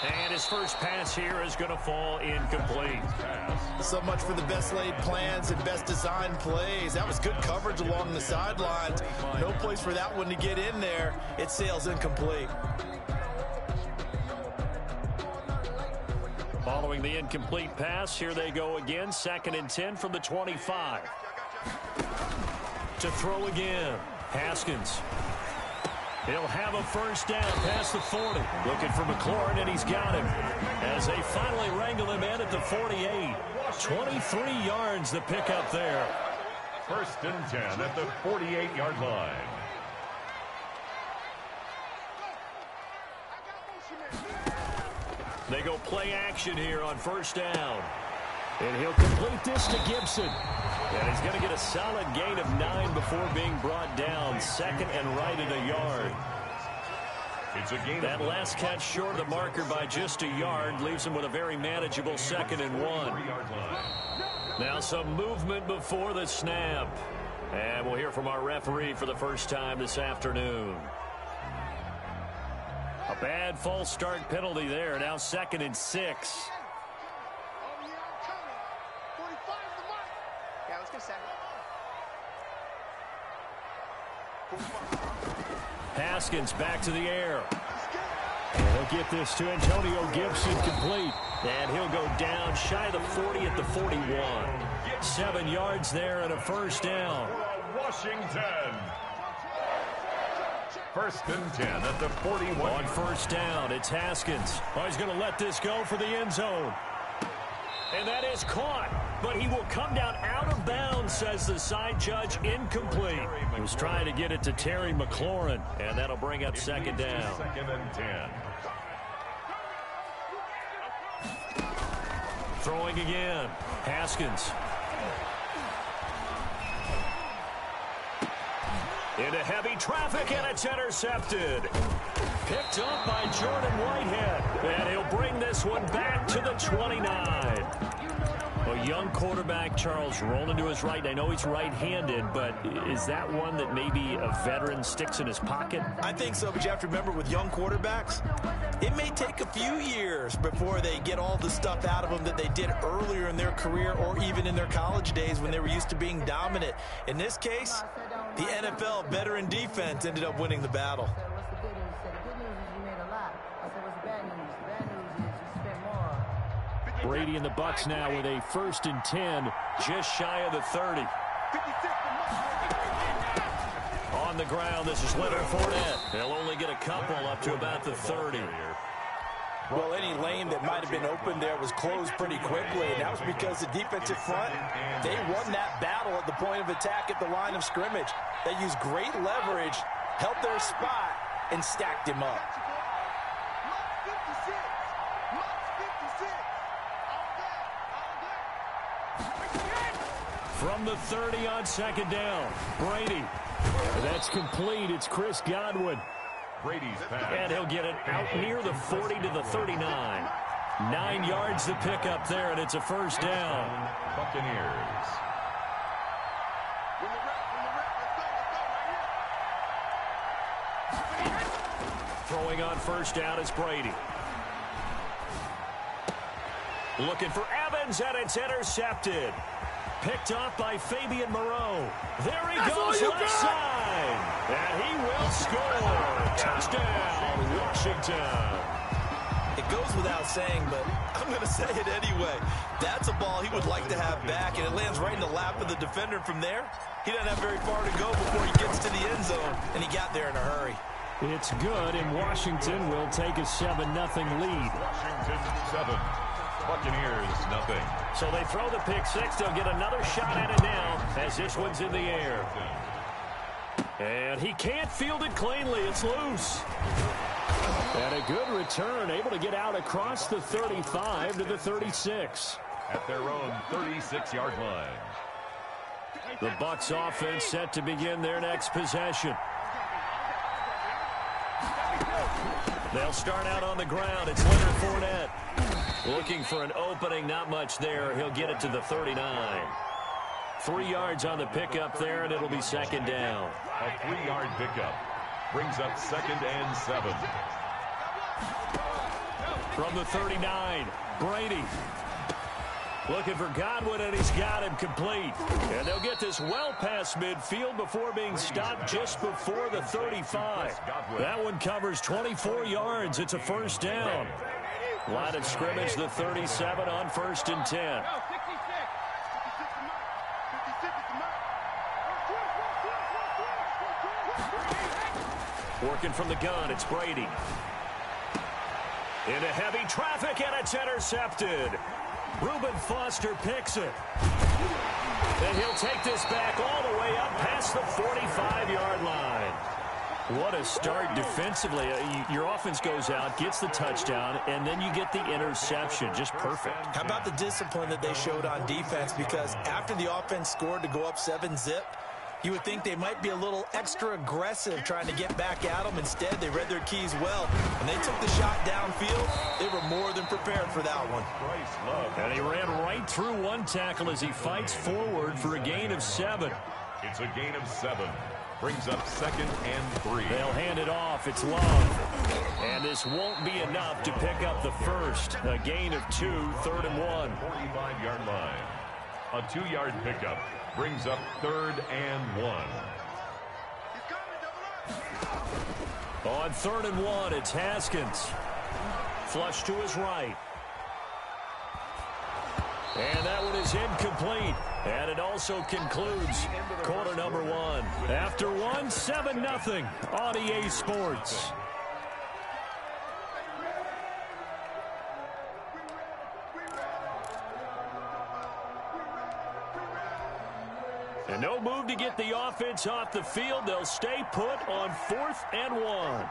And his first pass here is going to fall incomplete. So much for the best laid plans and best designed plays. That was good coverage along the sidelines. No place for that one to get in there. It sails incomplete. Following the incomplete pass, here they go again. 2nd and 10 from the 25. To throw again. Haskins. He'll have a first down past the 40. Looking for McLaurin, and he's got him. As they finally wrangle him in at the 48. 23 yards the pickup there. 1st and 10 at the 48-yard line. They go play action here on 1st down. And he'll complete this to Gibson. And he's going to get a solid gain of 9 before being brought down. 2nd and right at a yard. It's a gain. That last catch short of the marker by just a yard leaves him with a very manageable 2nd and 1. Now some movement before the snap. And we'll hear from our referee for the first time this afternoon. A bad false start penalty there. Now 2nd and 6. Haskins back to the air. And he'll get this to Antonio Gibson complete. And he'll go down shy of the 40 at the 41. 7 yards there and a first down. Washington. 1st and 10 at the 41. On 1st down, it's Haskins. Oh, he's going to let this go for the end zone. And that is caught. But he will come down out of bounds, says the side judge. Incomplete. He was trying to get it to Terry McLaurin. And that'll bring up 2nd down. 2nd and 10. Throwing again. Haskins. Into heavy traffic, and it's intercepted. Picked up by Jordan Whitehead. And he'll bring this one back to the 29. A young quarterback, Charles, rolling to his right. I know he's right-handed, but is that one that maybe a veteran sticks in his pocket? I think so, but you have to remember with young quarterbacks, it may take a few years before they get all the stuff out of them that they did earlier in their career or even in their college days when they were used to being dominant. In this case, the NFL veteran defense ended up winning the battle. Brady and the Bucs now with a 1st and 10, just shy of the 30. On the ground, this is Leonard Fournette. They'll only get a couple up to about the 30. Well, any lane that might have been open there was closed pretty quickly, and that was because the defensive front, they won that battle at the point of attack at the line of scrimmage. They used great leverage, held their spot, and stacked him up. From the 30 on 2nd down, Brady. That's complete. It's Chris Godwin. Brady's pass. And he'll get it out near the 40 to the 39. 9 yards to pick up there, and it's a 1st down. Buccaneers. Throwing on 1st down is Brady. Looking for Evans, and it's intercepted. Picked up by Fabian Moreau. There he goes left side. And he will score. Touchdown, Washington. It goes without saying, but I'm going to say it anyway. That's a ball he would like to have back, and it lands right in the lap of the defender. From there, he doesn't have very far to go before he gets to the end zone, and he got there in a hurry. It's good, and Washington will take a 7-0 lead. Washington 7. Buccaneers, nothing. So they throw the pick six. They'll get another shot at it now as this one's in the air. And he can't field it cleanly. It's loose. And a good return, able to get out across the 35 to the 36. At their own 36-yard line. The Bucs offense set to begin their next possession. They'll start out on the ground. It's Leonard Fournette. Looking for an opening, not much there. He'll get it to the 39. 3 yards on the pickup there, and it'll be 2nd down. A 3-yard pickup brings up 2nd and 7. From the 39, Brady. Looking for Godwin, and he's got him complete. And they'll get this well past midfield before being stopped just before the 35. That one covers 24 yards. It's a first down. Line of scrimmage, the 37 on 1st and 10. Working from the gun, it's Brady. Into heavy traffic, and it's intercepted. Reuben Foster picks it. And he'll take this back all the way up past the 45-yard line. What a start defensively. Your offense goes out, gets the touchdown, and then you get the interception. Just perfect. How about the discipline that they showed on defense? Because after the offense scored to go up 7-zip, you would think they might be a little extra aggressive trying to get back at them. Instead, they read their keys well, and they took the shot downfield. They were more than prepared for that one. And he ran right through one tackle as he fights forward for a gain of 7. It's a gain of 7. Brings up 2nd and 3. They'll hand it off. It's Love. And this won't be enough to pick up the first. A gain of 2, 3rd and 1. 45-yard line. A 2-yard pickup. Brings up 3rd and 1. On 3rd and 1, it's Haskins. Flush to his right. And that one is incomplete. And it also concludes quarter number 1. After 1, 7-0 on EA Sports. And no move to get the offense off the field. They'll stay put on 4th and 1.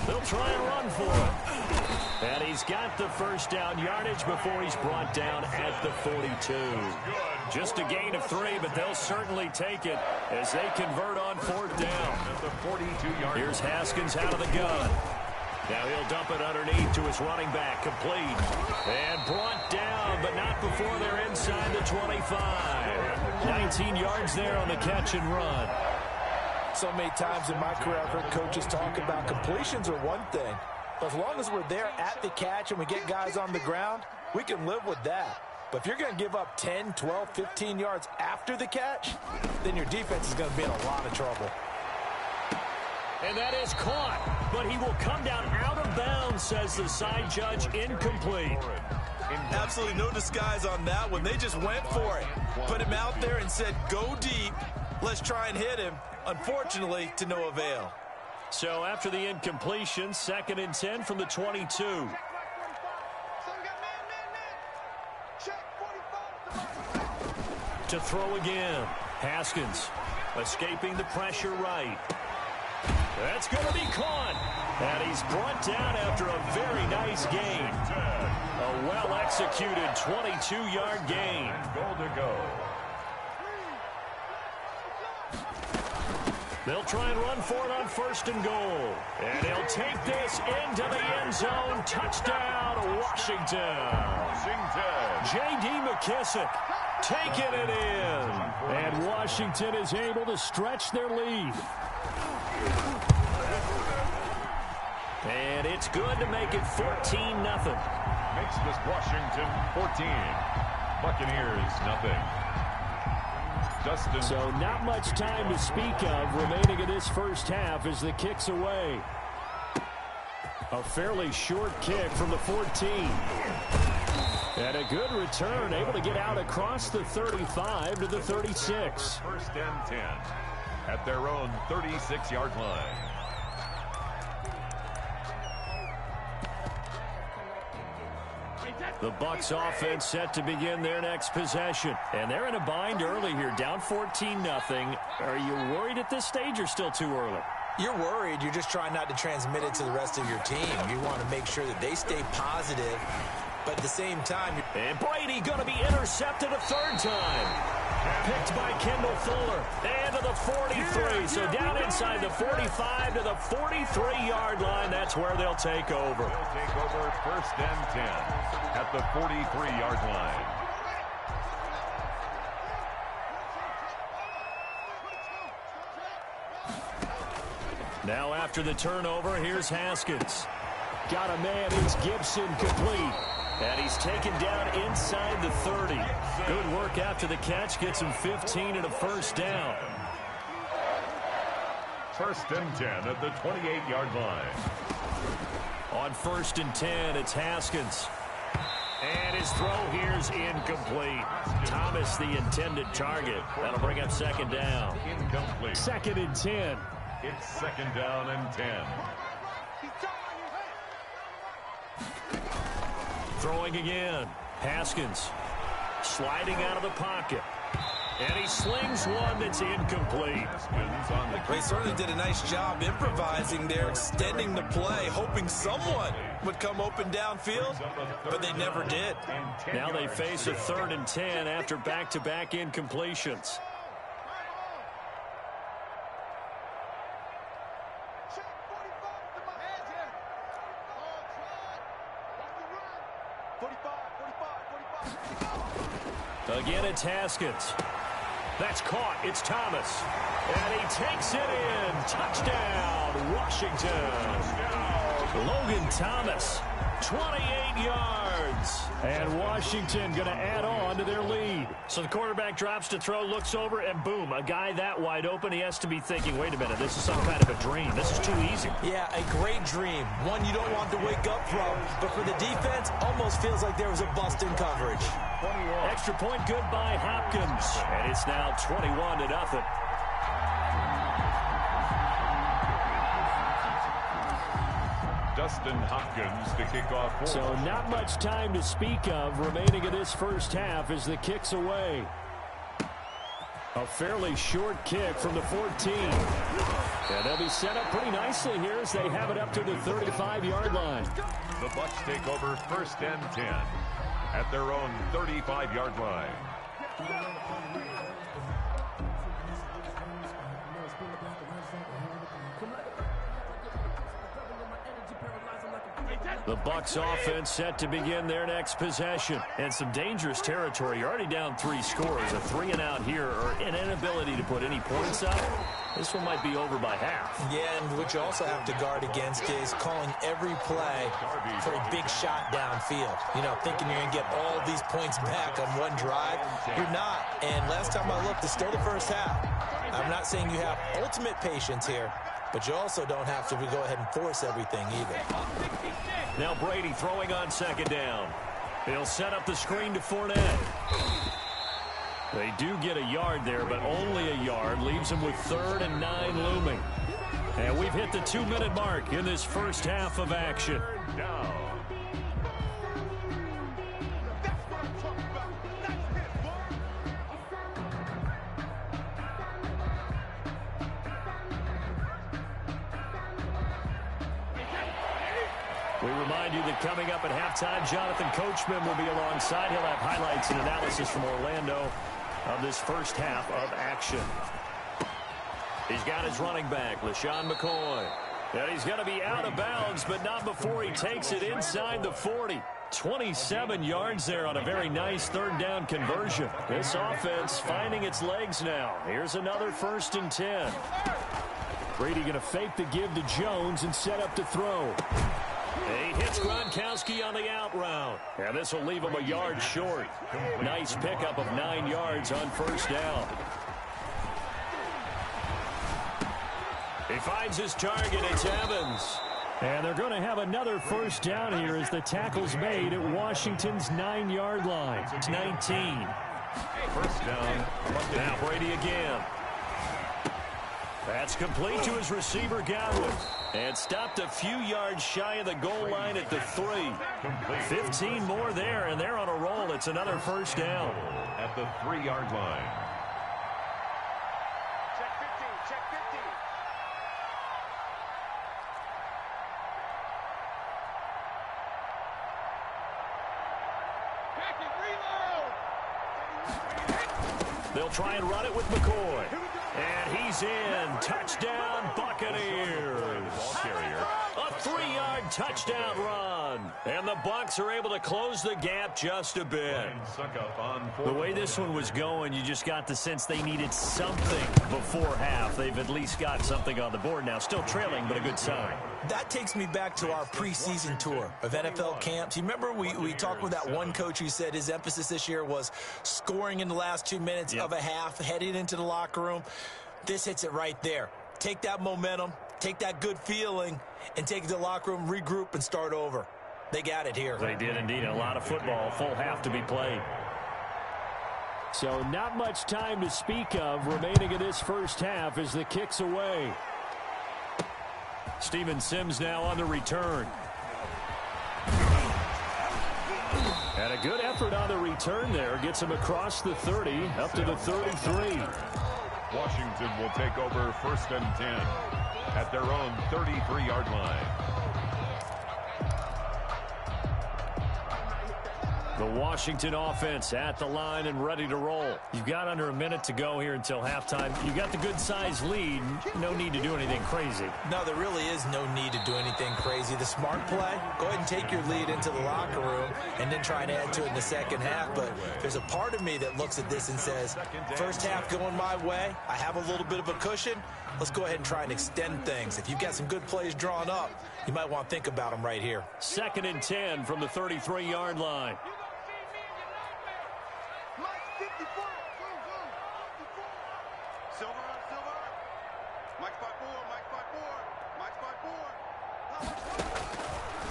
They'll try and run for it. And he's got the first down yardage before he's brought down at the 42. Just a gain of 3, but they'll certainly take it as they convert on 4th down. Here's Haskins out of the gun. Now he'll dump it underneath to his running back, complete. And brought down, but not before they're inside the 25. 19 yards there on the catch and run. So many times in my career, I've heard coaches talk about completions are one thing. But as long as we're there at the catch and we get guys on the ground, we can live with that. But if you're going to give up 10, 12, 15 yards after the catch, then your defense is going to be in a lot of trouble. And that is caught, but he will come down out of bounds, says the side judge, incomplete. Absolutely no disguise on that one. They just went for it. Put him out there and said, go deep. Let's try and hit him. Unfortunately, to no avail. So after the incompletion, 2nd and 10 from the 22. To throw again. Haskins escaping the pressure right. That's going to be caught. And he's brought down after a very nice gain. A well-executed 22-yard gain. Goal to go. They'll try and run for it on 1st and goal. And he'll take this into the end zone. Touchdown, Washington. J.D. McKissick taking it in. And Washington is able to stretch their lead. And it's good to make it 14-0. Makes this Washington 14. Buccaneers, nothing. Justin. So not much time to speak of remaining in this first half as the kick's away. A fairly short kick from the 14. And a good return, able to get out across the 35 to the 36. 1st and 10 at their own 36-yard line. The Bucs offense set to begin their next possession. And they're in a bind early here, down 14-0. Are you worried at this stage or still too early? You're worried. You're just trying not to transmit it to the rest of your team. You want to make sure that they stay positive, but at the same time... And Brady going to be intercepted a 3rd time. Picked by Kendall Fuller. And to the 43. So down inside the 45 to the 43-yard line. That's where they'll take over. They'll take over 1st and 10 at the 43-yard line. Now after the turnover, here's Haskins. Got a man, it's Gibson, complete. And he's taken down inside the 30. Good work after the catch, gets him 15 and a first down. First and 10 at the 28-yard line. On first and 10, it's Haskins. And his throw here's incomplete. Thomas, the intended target. That'll bring up second down. Incomplete. Second and 10. It's second down and 10. Throwing again. Haskins sliding out of the pocket. And he slings one that's incomplete. They certainly did a nice job improvising there, extending the play, hoping someone would come open downfield, but they never did. Now they face a third and 10 after back-to-back incompletions. Again, it's Haskins. That's caught. It's Thomas. And he takes it in. Touchdown, Washington. Logan Thomas, 28 yards. And Washington going to add on to their lead. So the quarterback drops to throw, looks over, and boom, a guy that wide open, he has to be thinking, wait a minute, this is some kind of a dream. This is too easy. Yeah, a great dream. One you don't want to wake up from. But for the defense, almost feels like there was a bust in coverage. Extra point good by Hopkins. And it's now 21-0. Dustin Hopkins to kick off. So not much time to speak of remaining in this first half as the kick's away. A fairly short kick from the 14. And they'll be set up pretty nicely here as they have it up to the 35-yard line. The Bucs take over first and 10 at their own 35-yard line. The Bucs offense set to begin their next possession. And some dangerous territory. You're already down 3 scores. A 3-and-out here or an inability to put any points up. This one might be over by half. Yeah, and what you also have to guard against is calling every play for a big shot downfield. You know, thinking you're going to get all these points back on one drive. You're not. And last time I looked, it's still the first half. I'm not saying you have ultimate patience here, but you also don't have to go ahead and force everything either. Now Brady throwing on second down. He'll set up the screen to Fournette. They do get a yard there, but only a yard. Leaves them with 3rd and 9 looming. And we've hit the 2-minute mark in this first half of action. Down. We remind you that coming up at halftime, Jonathan Coachman will be alongside. He'll have highlights and analysis from Orlando of this first half of action. He's got his running back, LaShawn McCoy. And he's going to be out of bounds, but not before he takes it inside the 40. 27 yards there on a very nice 3rd down conversion. This offense finding its legs now. Here's another 1st and 10. Brady going to fake the give to Jones and set up to throw. He hits Gronkowski on the out route. And this will leave him a yard short. Nice pickup of 9 yards on 1st down. He finds his target. It's Evans. And they're going to have another 1st down here as the tackle's made at Washington's 9-yard line. It's 19. 1st down. Now Brady again. That's complete to his receiver, Godwin. And stopped a few yards shy of the goal line at the 3. 15 more there, and they're on a roll. It's another 1st down. At the 3-yard line. Check 15, check 15. Pack it, reload! They'll try and run it with McCoy. And he's in. Touchdown, Buccaneers. Ball carrier. A 3-yard touchdown run. And the Bucs are able to close the gap just a bit. The way this one was going, you just got the sense they needed something before half. They've at least got something on the board now. Still trailing, but a good sign. That takes me back to our preseason tour of NFL camps. You remember we talked with that one coach who said his emphasis this year was scoring in the last 2 minutes of a half, heading into the locker room. This hits it right there. Take that momentum, take that good feeling, and take it to the locker room, regroup, and start over. They got it here. They did indeed. A lot of football, full half to be played. So not much time to speak of remaining in this first half as the kick's away. Steven Sims now on the return. And a good effort on the return there. Gets him across the 30, up to the 33. Washington will take over 1st and 10 at their own 33-yard line. The Washington offense at the line and ready to roll. You've got under a minute to go here until halftime. You've got the good-sized lead. No need to do anything crazy. No, there really is no need to do anything crazy. The smart play, go ahead and take your lead into the locker room and then try and add to it in the second half. But there's a part of me that looks at this and says, first half going my way, I have a little bit of a cushion. Let's go ahead and try and extend things. If you've got some good plays drawn up, you might want to think about them right here. 2nd and 10 from the 33-yard line.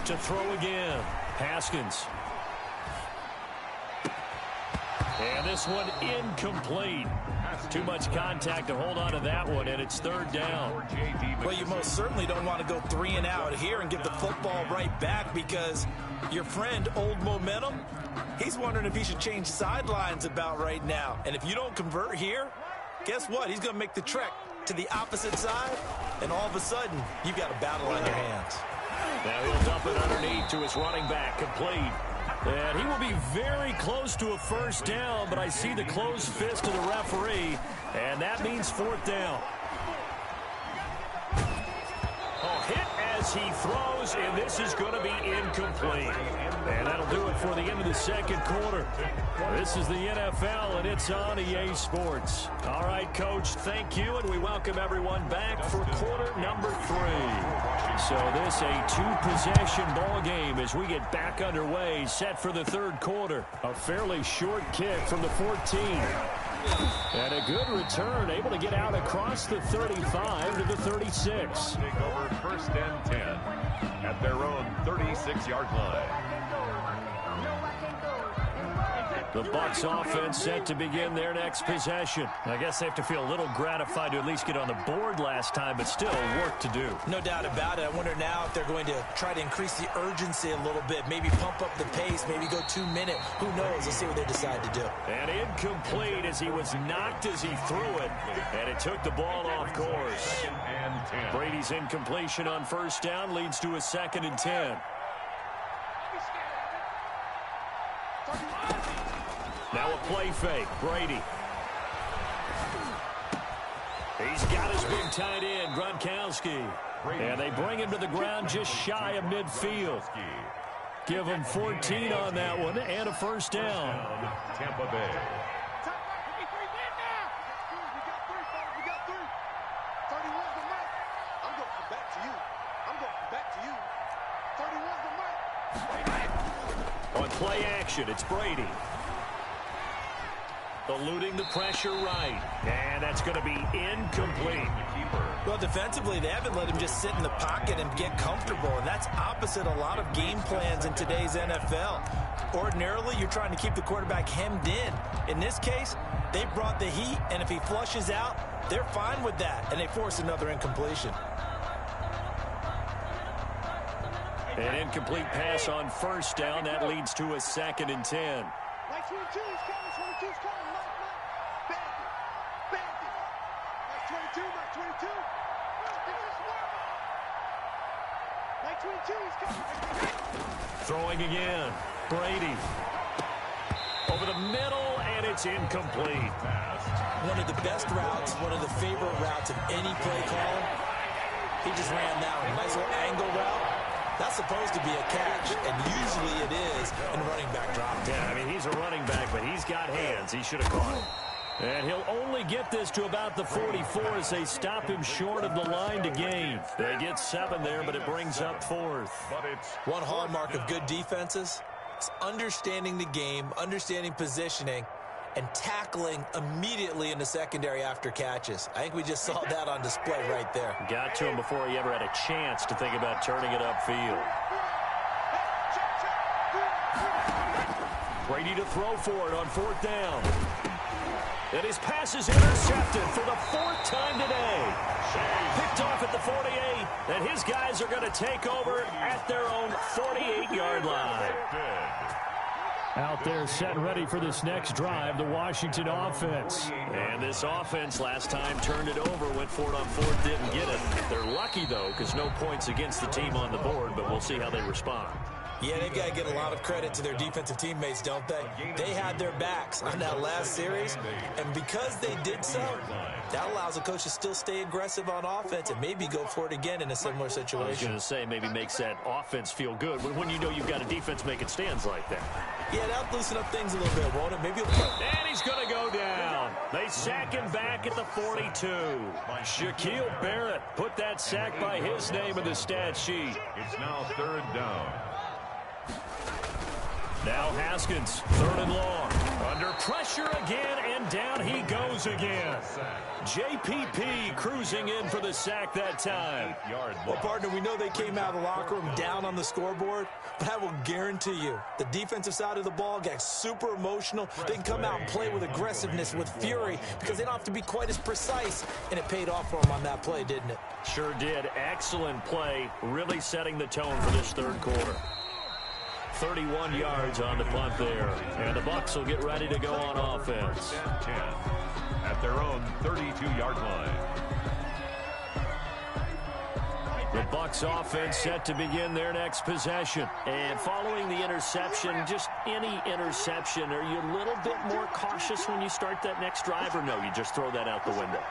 To throw again, Haskins. And this one incomplete. Too much contact to hold on to that one, and it's 3rd down. Well, you most certainly don't want to go 3 and out here and give the football right back because your friend, Old Momentum, he's wondering if he should change sidelines about right now. And if you don't convert here, guess what? He's going to make the trek to the opposite side, and all of a sudden, you've got a battle on your hands. Now he'll dump it underneath to his running back, complete. And he will be very close to a first down, but I see the closed fist of the referee, and that means 4th down. Oh, hit as he throws, and this is going to be incomplete. And that'll do it for the end of the second quarter. This is the NFL, and it's on EA Sports. All right, Coach, thank you, and we welcome everyone back for quarter number 3. So this a 2-possession ball game as we get back underway, set for the 3rd quarter. A fairly short kick from the 14. And a good return, able to get out across the 35 to the 36. Take over 1st and 10 at their own 36-yard line. The Bucs offense set to begin their next possession. I guess they have to feel a little gratified to at least get on the board last time, but still work to do. No doubt about it. I wonder now if they're going to try to increase the urgency a little bit, maybe pump up the pace, maybe go 2-minute. Who knows? Let's see what they decide to do. And incomplete as he was knocked as he threw it, and it took the ball off course. Brady's incompletion on 1st down leads to a 2nd and 10. Now a play fake, Brady. He's got his big tight end, Gronkowski. And they bring him to the ground just shy of midfield. Give him 14 on that one and a first down. Tampa Bay. On play action, it's Brady. Eluding the pressure right. And that's going to be incomplete. Well, defensively, they haven't let him just sit in the pocket and get comfortable, and that's opposite a lot of game plans in today's NFL. Ordinarily, you're trying to keep the quarterback hemmed in. In this case, they brought the heat, and if he flushes out, they're fine with that, and they force another incompletion. An incomplete pass on 1st down. That leads to a 2nd and 10. Mike 22 is coming. 22's coming. Mike. Bandit. Mike 22. Mike 22. Mike 22 is coming. Throwing again. Brady. Over the middle, and it's incomplete. one of the best routes, one of the favorite routes of any play caller. He just ran that one. Nice little angle route. That's supposed to be a catch, and usually it is in running back drop. Yeah, I mean, he's a running back, but he's got hands. He should have caught it. And he'll only get this to about the 44 as they stop him short of the line to gain. They get 7 there, but it brings up 4th. One hallmark of good defenses is understanding the game, understanding positioning, and tackling immediately in the secondary after catches. I think we just saw that on display right there. Got to him before he ever had a chance to think about turning it upfield. Brady to throw for it on 4th down. And his pass is intercepted for the 4th time today. Picked off at the 48, and his guys are going to take over at their own 48-yard line. Out there set ready for this next drive, the Washington offense. And this offense last time turned it over, went for it on 4th, didn't get it. They're lucky, though, because no points against the team on the board, but we'll see how they respond. Yeah, they've got to get a lot of credit to their defensive teammates, don't they? They had their backs on that last series, and because they did so, that allows the coach to still stay aggressive on offense and maybe go for it again in a similar situation. I was going to say, maybe makes that offense feel good when you know you've got a defense making stands like that. Yeah, that'll loosen up things a little bit, won't it? Maybe and he's going to go down. They sack him back at the 42. Shaquille Barrett put that sack by his name in the stat sheet. It's now 3rd down. Now Haskins, 3rd and long. Under pressure again, and down he goes again. JPP cruising in for the sack that time. Well, partner, we know they came out of the locker room down on the scoreboard, but I will guarantee you the defensive side of the ball got super emotional. They can come out and play with aggressiveness, with fury, because they don't have to be quite as precise, and it paid off for them on that play, didn't it? Sure did. Excellent play, really setting the tone for this 3rd quarter. 31 yards on the punt there. And the Bucs will get ready to go on offense. 10 at their own 32-yard line. The Bucs offense set to begin their next possession. And following the interception, just any interception, are you a little bit more cautious when you start that next drive, or no, you just throw that out the window?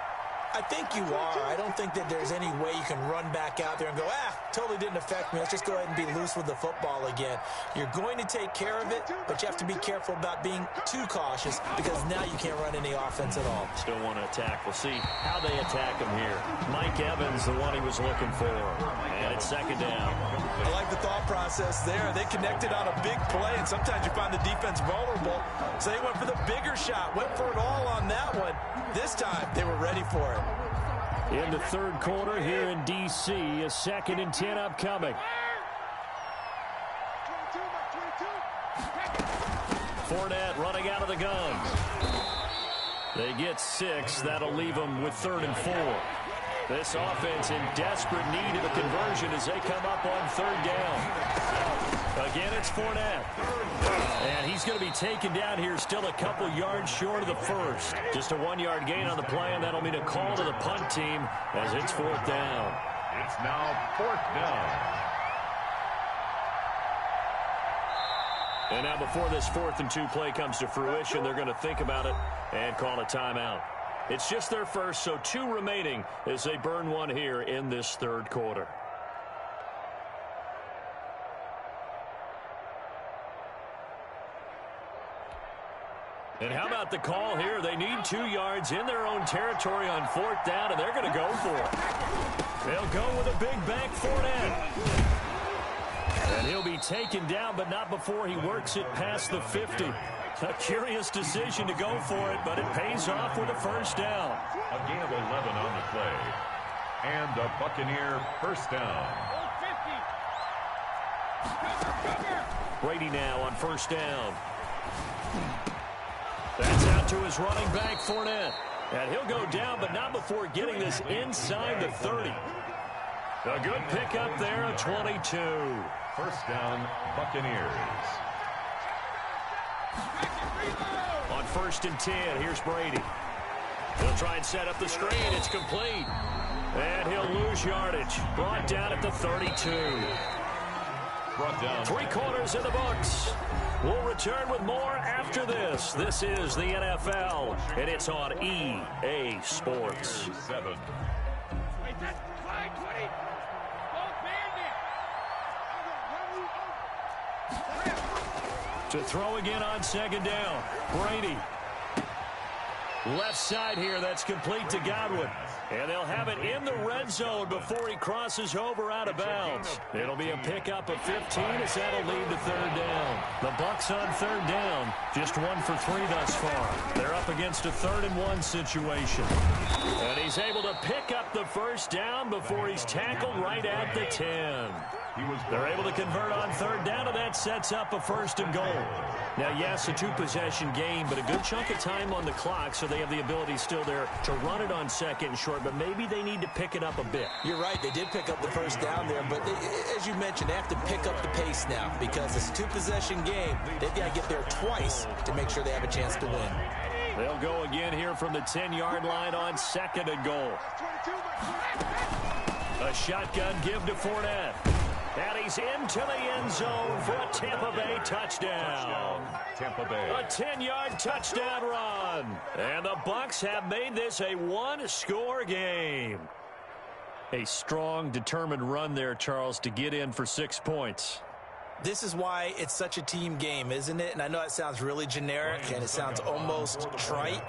I think you are. I don't think that there's any way you can run back out there and go, totally didn't affect me. Let's just go ahead and be loose with the football again. You're going to take care of it, but you have to be careful about being too cautious because now you can't run any offense at all. Still want to attack. We'll see how they attack him here. Mike Evans, the one he was looking for. And it's 2nd down. I like the thought process there. They connected on a big play, and sometimes you find the defense vulnerable. So they went for the bigger shot, went for it all on that one. This time, they were ready for it. In the 3rd quarter here in D.C., a 2nd and 10 upcoming. Fournette running out of the gun. They get 6. That'll leave them with 3rd and 4. This offense in desperate need of a conversion as they come up on 3rd down. Again, it's Fournette. And he's going to be taken down here still a couple yards short of the 1st. Just a 1-yard gain on the play, and that'll mean a call to the punt team as it's 4th down. It's now 4th down. And now before this 4th and 2 play comes to fruition, they're going to think about it and call a timeout. It's just their first, so 2 remaining as they burn one here in this 3rd quarter. And how about the call here? They need 2 yards in their own territory on 4th down, and they're going to go for it. They'll go with a big bank Fournette. And he'll be taken down, but not before he works it past the 50. A curious decision to go for it, but it pays off with a 1st down. A gain of 11 on the play. And a Buccaneer 1st down. Brady now on 1st down. That's out to his running back, Fournette. And he'll go down, but not before getting this inside the 30. A good pickup there, a 22. 1st down, Buccaneers. On 1st and 10, here's Brady. He'll try and set up the screen. It's complete. And he'll lose yardage. Brought down at the 32. brought down. 3 quarters in the books. We'll return with more after this. This is the NFL, and it's on EA Sports. 7. To throw again on 2nd down. Brady. Left side here, that's complete to Godwin. And they'll have it in the red zone before he crosses over out of bounds. It'll be a pickup of 15 as that'll lead to 3rd down. The Bucs on 3rd down, just 1 for 3 thus far. They're up against a 3rd and 1 situation. And he's able to pick up the 1st down before he's tackled right at the 10. They're able to convert on 3rd down, and that sets up a 1st and goal. Now, yes, a 2-possession game, but a good chunk of time on the clock, so they have the ability still there to run it on 2nd and short, but maybe they need to pick it up a bit. You're right. They did pick up the 1st down there, but as you mentioned, they have to pick up the pace now because it's a 2-possession game. They've got to get there twice to make sure they have a chance to win. They'll go again here from the 10-yard line on 2nd and goal. A shotgun give to Fournette. And he's into the end zone for a Tampa Bay touchdown. Tampa Bay. A 10-yard touchdown run. And the Bucs have made this a 1-score game. A strong, determined run there, Charles, to get in for 6 points. This is why it's such a team game, isn't it? And I know it sounds really generic and it sounds almost trite,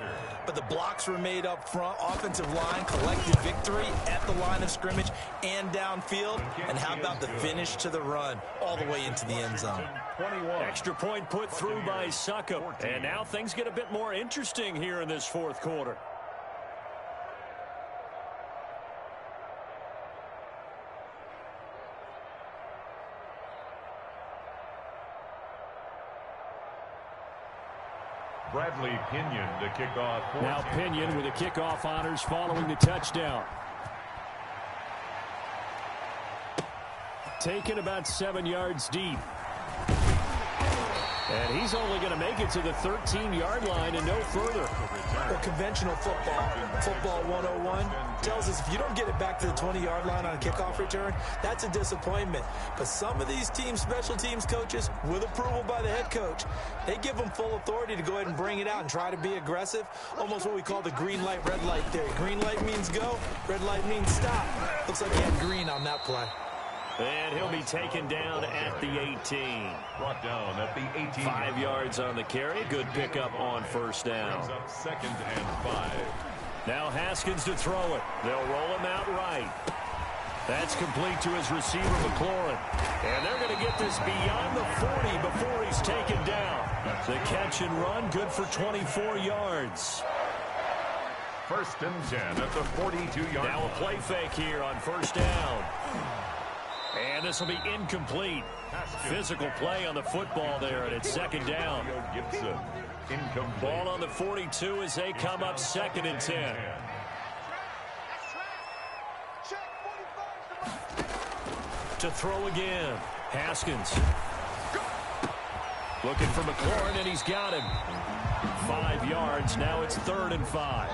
but the blocks were made up front. Offensive line collected victory at the line of scrimmage and downfield. And how about the finish to the run all the way into the end zone? 21. Extra point put through by Succop. And now things get a bit more interesting here in this 4th quarter. Bradley Pinion to kick off. Now Pinion with the kickoff honors following the touchdown. Taken about 7 yards deep. And he's only going to make it to the 13-yard line and no further. Well, conventional football 101, tells us if you don't get it back to the 20-yard line on a kickoff return, that's a disappointment. But some of these special teams coaches, with approval by the head coach, they give them full authority to go ahead and bring it out and try to be aggressive. Almost what we call the green light, red light theory. Green light means go, red light means stop. Looks like he had green on that play. And he'll be taken down at the 18. Brought down at the 18. 5 yards on the carry. Good pickup on 1st down. Brings up 2nd and 5. Now Haskins to throw it. They'll roll him out right. That's complete to his receiver, McLaurin. And they're going to get this beyond the 40 before he's taken down. The catch and run, good for 24 yards. 1st and 10 at the 42-yard. Now a play fake here on 1st down. And this will be incomplete. Physical play on the football there, and it's 2nd down. Gibson, incomplete. Ball on the 42 as they come up 2nd and 10. To throw again. Haskins. Looking for McLaurin, and he's got him. 5 yards. Now it's 3rd and 5.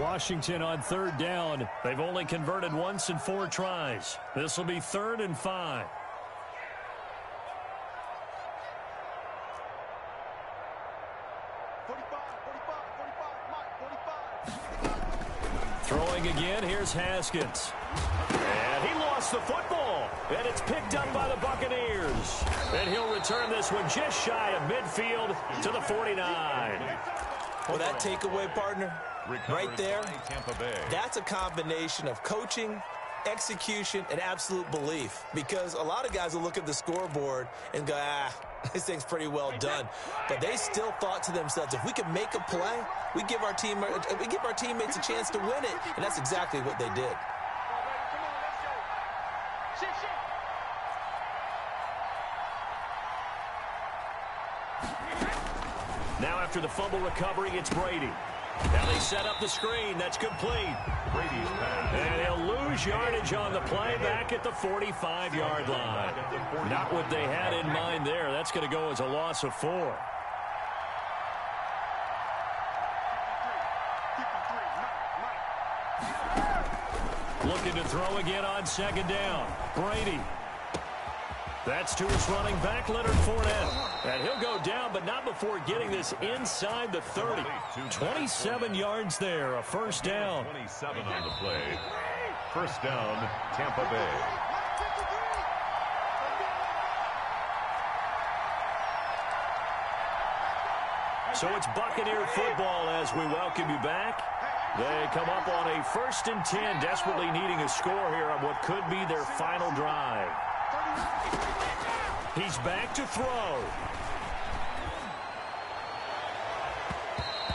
Washington on 3rd down. They've only converted once in 4 tries. This will be 3rd and 5. Throwing again, here's Haskins. And he lost the football. And it's picked up by the Buccaneers. And he'll return this one just shy of midfield to the 49. Well, that takeaway, partner, right there, that's a combination of coaching, execution, and absolute belief. Because a lot of guys will look at the scoreboard and go, this thing's pretty well done. But they still thought to themselves, if we can make a play, we give our teammates a chance to win it. And that's exactly what they did. Now after the fumble recovery, it's Brady. Now they set up the screen. That's complete. Brady's back. And he'll lose yardage on the play back at the 45-yard line. Not what they had in mind there. That's going to go as a loss of 4. Looking to throw again on 2nd down. Brady. That's to his running back, Leonard Fournette. And he'll go down, but not before getting this inside the 30. 27 yards there, a first down. 27 on the play. First down, Tampa Bay. So it's Buccaneer football as we welcome you back. They come up on a 1st and 10, desperately needing a score here on what could be their final drive. He's back to throw.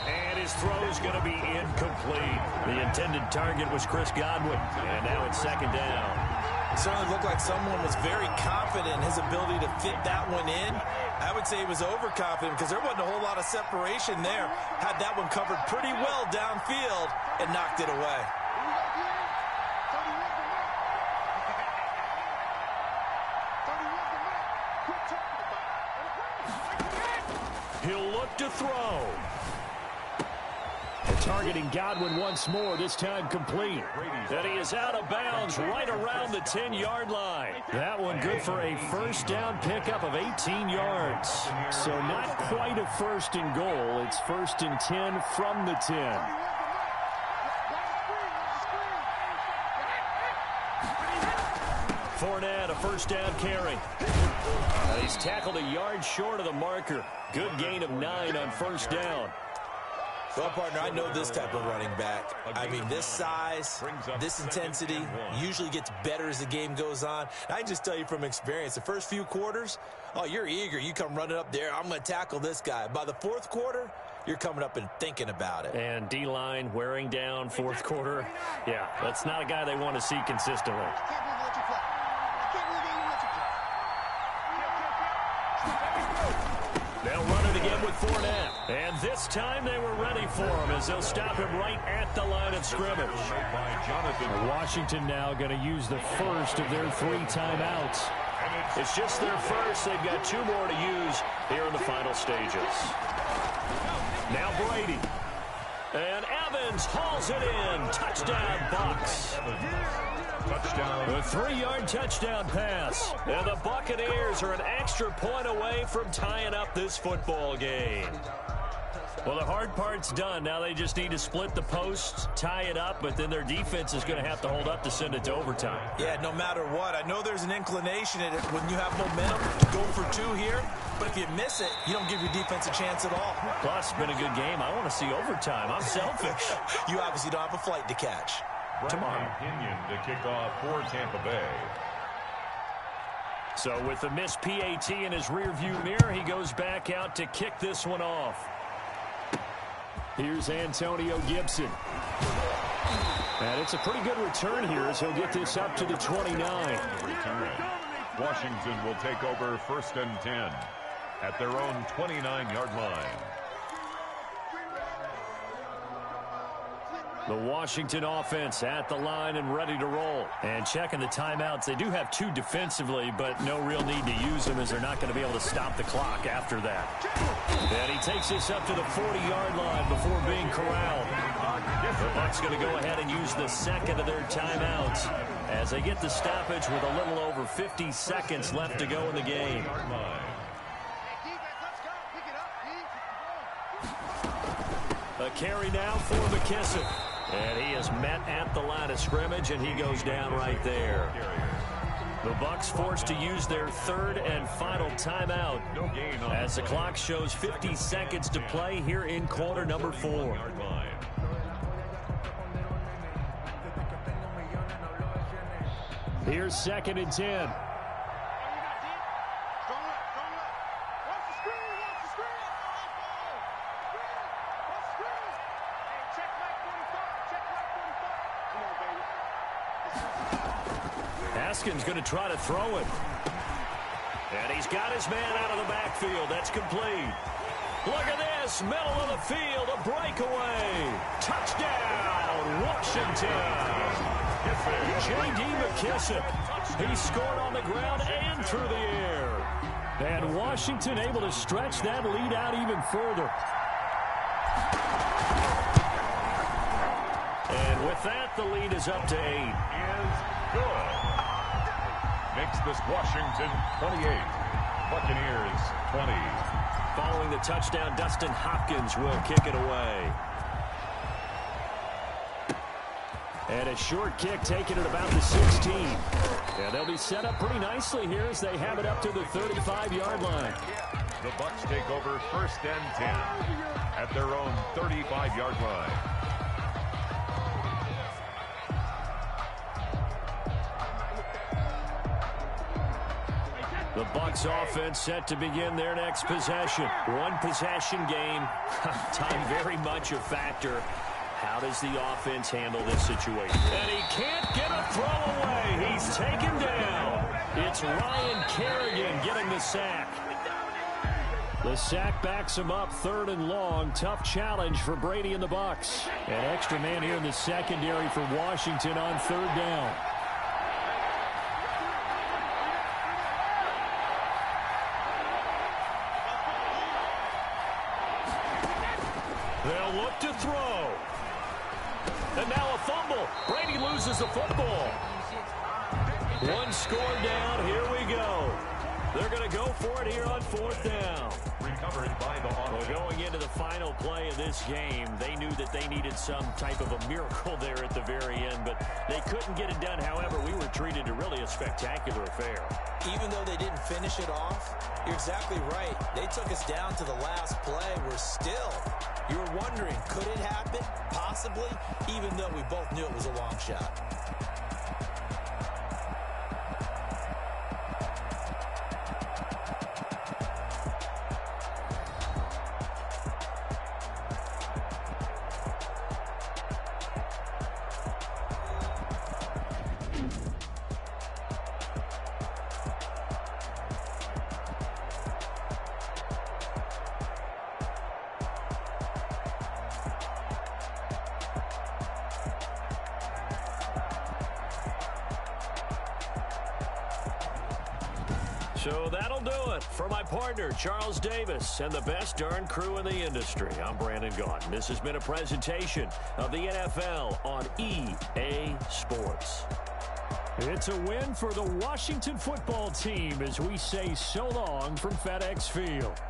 And his throw's going to be incomplete. The intended target was Chris Godwin, and now it's 2nd down. It certainly looked like someone was very confident in his ability to fit that one in. I would say he was overconfident because there wasn't a whole lot of separation there. Had that one covered pretty well downfield and knocked it away. He'll look to throw. Targeting Godwin once more, this time complete. And he is out of bounds right around the 10-yard line. That one good for a first down pickup of 18 yards. So not quite a 1st and goal. It's 1st and 10 from the 10. Fournette, a first down carry. He's tackled a yard short of the marker. Good gain of 9 on first down. Well, partner, I know this type of running back. I mean, this size, this intensity usually gets better as the game goes on. And I can just tell you from experience, the first few quarters, oh, you're eager. You come running up there, I'm going to tackle this guy. By the 4th quarter, you're coming up and thinking about it. And D-line wearing down 4th quarter. Yeah, that's not a guy they want to see consistently. They'll run it again with Fournette. And this time they were ready for him as they'll stop him right at the line of scrimmage. Washington now going to use the first of their 3 timeouts. It's just their first. They've got 2 more to use here in the final stages. Now Brady. And Evans hauls it in. Touchdown, Bucs. Touchdown. A 3-yard touchdown pass. And the Buccaneers are an extra point away from tying up this football game. Well, the hard part's done. Now they just need to split the posts, tie it up, but then their defense is going to have to hold up to send it to overtime. Yeah, no matter what. I know there's an inclination in it when you have momentum to go for 2 here, but if you miss it, you don't give your defense a chance at all. Plus, it's been a good game. I want to see overtime. I'm selfish. You obviously don't have a flight to catch. Tomorrow. Opinion to kick off for Tampa Bay. So with the missed PAT in his rearview mirror, he goes back out to kick this one off. Here's Antonio Gibson. And it's a pretty good return here as he'll get this up to the 29. Washington will take over 1st and 10 at their own 29-yard line. The Washington offense at the line and ready to roll. And checking the timeouts, they do have 2 defensively, but no real need to use them as they're not going to be able to stop the clock after that. And he takes this up to the 40-yard line before being corralled. The Bucs going to go ahead and use the 2nd of their timeouts as they get the stoppage with a little over 50 seconds left to go in the game. A carry now for McKissick. And he is met at the line of scrimmage, and he goes down right there. The Bucs forced to use their 3rd and final timeout as the clock shows 50 seconds to play here in quarter number 4. Here's 2nd and 10. Haskins going to try to throw it. And he's got his man out of the backfield. That's complete. Look at this. Middle of the field. A breakaway. Touchdown, Washington. J.D. McKissick. He scored on the ground and through the air. And Washington able to stretch that lead out even further. And with that, the lead is up to 8. Is good. makes this Washington 28, Buccaneers 20. Following the touchdown, Dustin Hopkins will kick it away. And a short kick taken at about the 16. Yeah, they'll be set up pretty nicely here as they have it up to the 35-yard line. The Bucs take over 1st and 10 at their own 35-yard line. The Bucs offense set to begin their next possession. One possession game. Time very much a factor. How does the offense handle this situation? And he can't get a throw away. He's taken down. It's Ryan Kerrigan getting the sack. The sack backs him up 3rd and long. Tough challenge for Brady and the Bucs. An extra man here in the secondary for Washington on 3rd down. They'll look to throw. And now a fumble. Brady loses the football. One score down. Here we go. They're going to go for it here on 4th down. Recovered by the offense. Well, going into the final play of this game, they knew that they needed some type of a miracle there at the very end, but they couldn't get it done. However, we were treated to really a spectacular affair. Even though they didn't finish it off, you're exactly right. They took us down to the last play. You were wondering, could it happen? Possibly, even though we both knew it was a long shot. So that'll do it for my partner, Charles Davis, and the best darn crew in the industry. I'm Brandon Gaudin. This has been a presentation of the NFL on EA Sports. It's a win for the Washington football team as we say so long from FedEx Field.